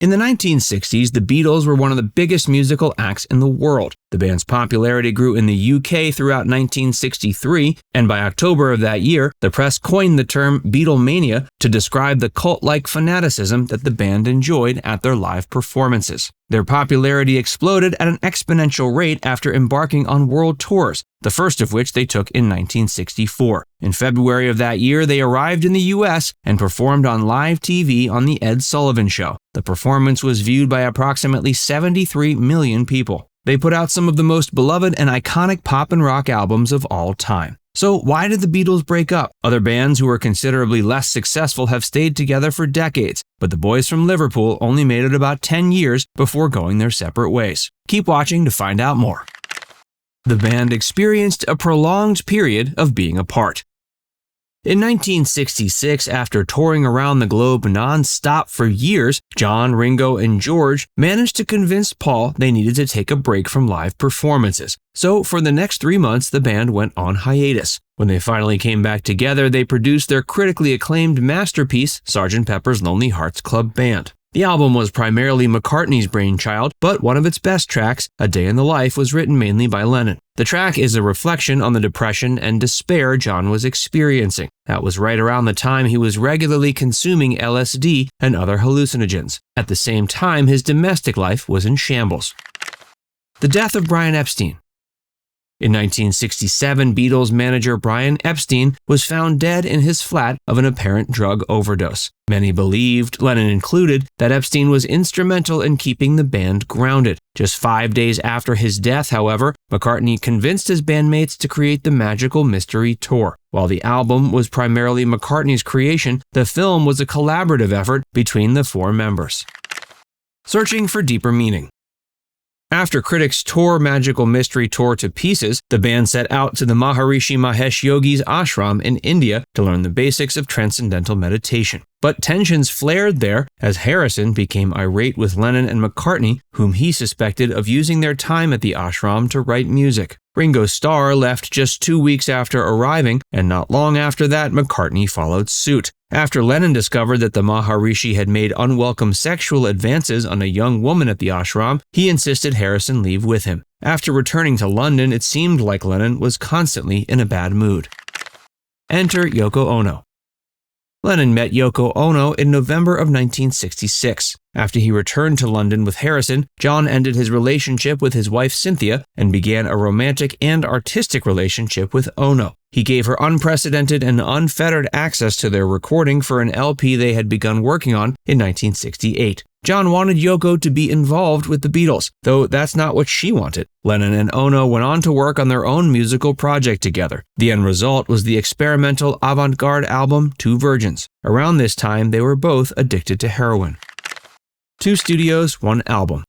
In the 1960s, the Beatles were one of the biggest musical acts in the world. The band's popularity grew in the UK throughout 1963, and by October of that year, the press coined the term Beatlemania to describe the cult-like fanaticism that the band enjoyed at their live performances. Their popularity exploded at an exponential rate after embarking on world tours, the first of which they took in 1964. In February of that year, they arrived in the US and performed on live TV on The Ed Sullivan Show. The performance was viewed by approximately 73 million people. They put out some of the most beloved and iconic pop and rock albums of all time. So why did the Beatles break up? Other bands who were considerably less successful have stayed together for decades, but the boys from Liverpool only made it about 10 years before going their separate ways. Keep watching to find out more. The band experienced a prolonged period of being apart. In 1966, after touring around the globe non-stop for years, John, Ringo, and George managed to convince Paul they needed to take a break from live performances. So for the next 3 months, the band went on hiatus. When they finally came back together, they produced their critically acclaimed masterpiece, Sgt. Pepper's Lonely Hearts Club Band. The album was primarily McCartney's brainchild, but one of its best tracks, A Day in the Life, was written mainly by Lennon. The track is a reflection on the depression and despair John was experiencing. That was right around the time he was regularly consuming LSD and other hallucinogens. At the same time, his domestic life was in shambles. The death of Brian Epstein. In 1967, Beatles manager Brian Epstein was found dead in his flat of an apparent drug overdose. Many believed, Lennon included, that Epstein was instrumental in keeping the band grounded. Just 5 days after his death, however, McCartney convinced his bandmates to create the Magical Mystery Tour. While the album was primarily McCartney's creation, the film was a collaborative effort between the four members. Searching for deeper meaning. After critics tore Magical Mystery Tour to pieces, the band set out to the Maharishi Mahesh Yogi's ashram in India to learn the basics of transcendental meditation. But tensions flared there as Harrison became irate with Lennon and McCartney, whom he suspected of using their time at the ashram to write music. Ringo Starr left just 2 weeks after arriving, and not long after that, McCartney followed suit. After Lennon discovered that the Maharishi had made unwelcome sexual advances on a young woman at the ashram, he insisted Harrison leave with him. After returning to London, it seemed like Lennon was constantly in a bad mood. Enter Yoko Ono. Lennon met Yoko Ono in November of 1966. After he returned to London with Harrison, John ended his relationship with his wife Cynthia and began a romantic and artistic relationship with Ono. He gave her unprecedented and unfettered access to their recording for an LP they had begun working on in 1968. John wanted Yoko to be involved with the Beatles, though that's not what she wanted. Lennon and Ono went on to work on their own musical project together. The end result was the experimental avant-garde album 2 Virgins. Around this time, they were both addicted to heroin. 2 studios, 1 album.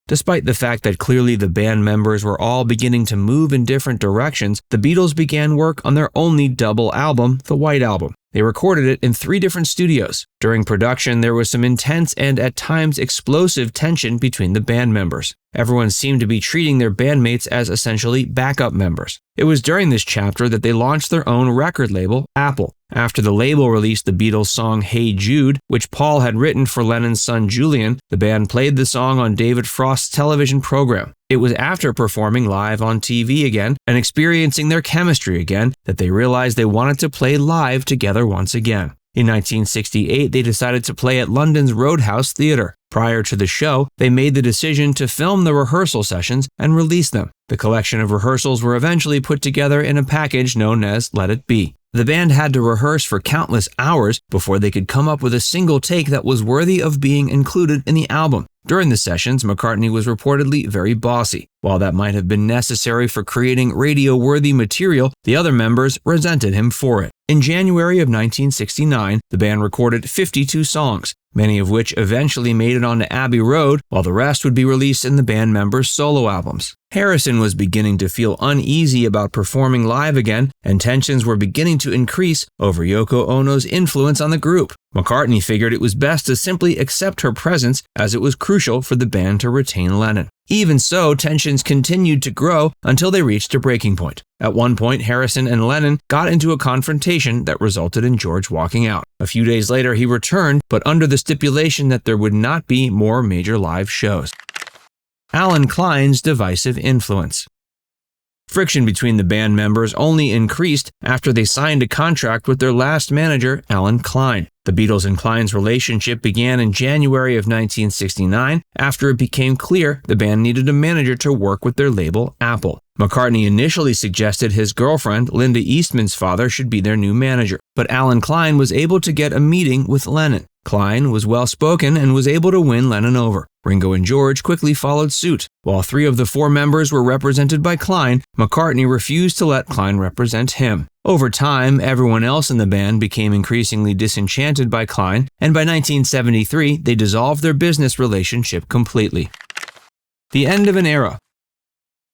Despite the fact that clearly the band members were all beginning to move in different directions, the Beatles began work on their only double album, the White Album. They recorded it in 3 different studios. During production, there was some intense and at times explosive tension between the band members. Everyone seemed to be treating their bandmates as essentially backup members. It was during this chapter that they launched their own record label, Apple. After the label released the Beatles song Hey Jude, which Paul had written for Lennon's son Julian, the band played the song on David Frost's television program. It was after performing live on TV again and experiencing their chemistry again that they realized they wanted to play live together once again. In 1968, they decided to play at London's Roadhouse Theatre. Prior to the show, they made the decision to film the rehearsal sessions and release them. The collection of rehearsals were eventually put together in a package known as Let It Be. The band had to rehearse for countless hours before they could come up with a single take that was worthy of being included in the album. During the sessions, McCartney was reportedly very bossy. While that might have been necessary for creating radio-worthy material, the other members resented him for it. In January of 1969, the band recorded 52 songs, many of which eventually made it onto Abbey Road, while the rest would be released in the band members' solo albums. Harrison was beginning to feel uneasy about performing live again, and tensions were beginning to increase over Yoko Ono's influence on the group. McCartney figured it was best to simply accept her presence, as it was crucial for the band to retain Lennon. Even so, tensions continued to grow until they reached a breaking point. At one point, Harrison and Lennon got into a confrontation that resulted in George walking out. A few days later, he returned, but under the stipulation that there would not be more major live shows. Alan Klein's divisive influence. Friction between the band members only increased after they signed a contract with their last manager, Alan Klein. The Beatles and Klein's relationship began in January of 1969 after it became clear the band needed a manager to work with their label, Apple. McCartney initially suggested his girlfriend, Linda Eastman's father, should be their new manager, but Alan Klein was able to get a meeting with Lennon. Klein was well-spoken and was able to win Lennon over. Ringo and George quickly followed suit. While 3 of the 4 members were represented by Klein, McCartney refused to let Klein represent him. Over time, everyone else in the band became increasingly disenchanted by Klein, and by 1973, they dissolved their business relationship completely. The end of an era.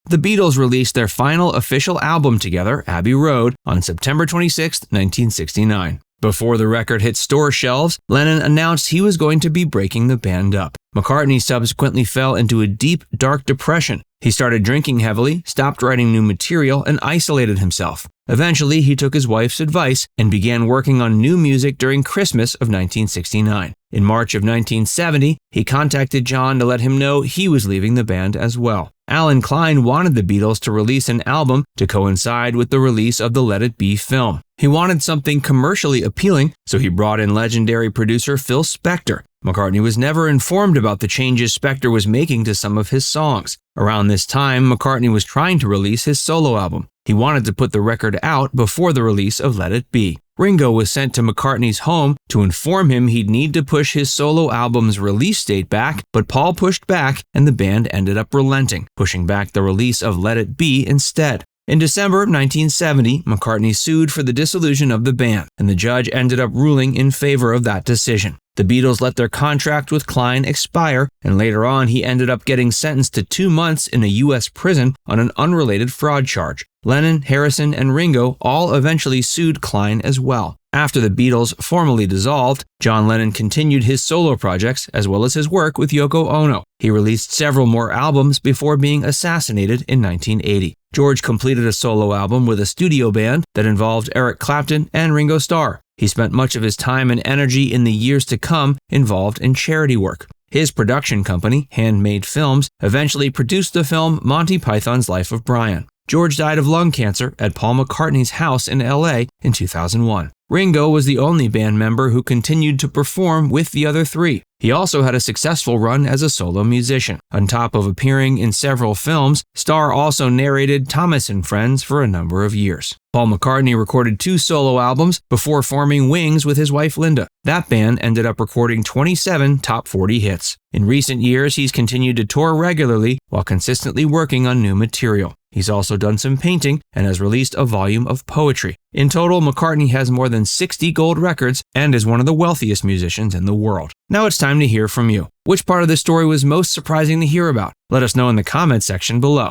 The Beatles released their final official album together, Abbey Road, on September 26, 1969. Before the record hit store shelves, Lennon announced he was going to be breaking the band up. McCartney subsequently fell into a deep, dark depression. He started drinking heavily, stopped writing new material, and isolated himself. Eventually, he took his wife's advice and began working on new music during Christmas of 1969. In March of 1970, he contacted John to let him know he was leaving the band as well. Alan Klein wanted the Beatles to release an album to coincide with the release of the Let It Be film. He wanted something commercially appealing, so he brought in legendary producer Phil Spector. McCartney was never informed about the changes Spector was making to some of his songs. Around this time, McCartney was trying to release his solo album. He wanted to put the record out before the release of Let It Be. Ringo was sent to McCartney's home to inform him he'd need to push his solo album's release date back, but Paul pushed back and the band ended up relenting, pushing back the release of Let It Be instead. In December of 1970, McCartney sued for the dissolution of the band, and the judge ended up ruling in favor of that decision. The Beatles let their contract with Klein expire, and later on he ended up getting sentenced to 2 months in a U.S. prison on an unrelated fraud charge. Lennon, Harrison, and Ringo all eventually sued Klein as well. After the Beatles formally dissolved, John Lennon continued his solo projects as well as his work with Yoko Ono. He released several more albums before being assassinated in 1980. George completed a solo album with a studio band that involved Eric Clapton and Ringo Starr. He spent much of his time and energy in the years to come involved in charity work. His production company, Handmade Films, eventually produced the film Monty Python's Life of Brian. George died of lung cancer at Paul McCartney's house in LA in 2001. Ringo was the only band member who continued to perform with the other 3. He also had a successful run as a solo musician. On top of appearing in several films, Starr also narrated Thomas and Friends for a number of years. Paul McCartney recorded 2 solo albums before forming Wings with his wife Linda. That band ended up recording 27 top 40 hits. In recent years, he's continued to tour regularly while consistently working on new material. He's also done some painting and has released a volume of poetry. In total, McCartney has more than 60 gold records and is one of the wealthiest musicians in the world. Now it's time to hear from you. Which part of this story was most surprising to hear about? Let us know in the comments section below.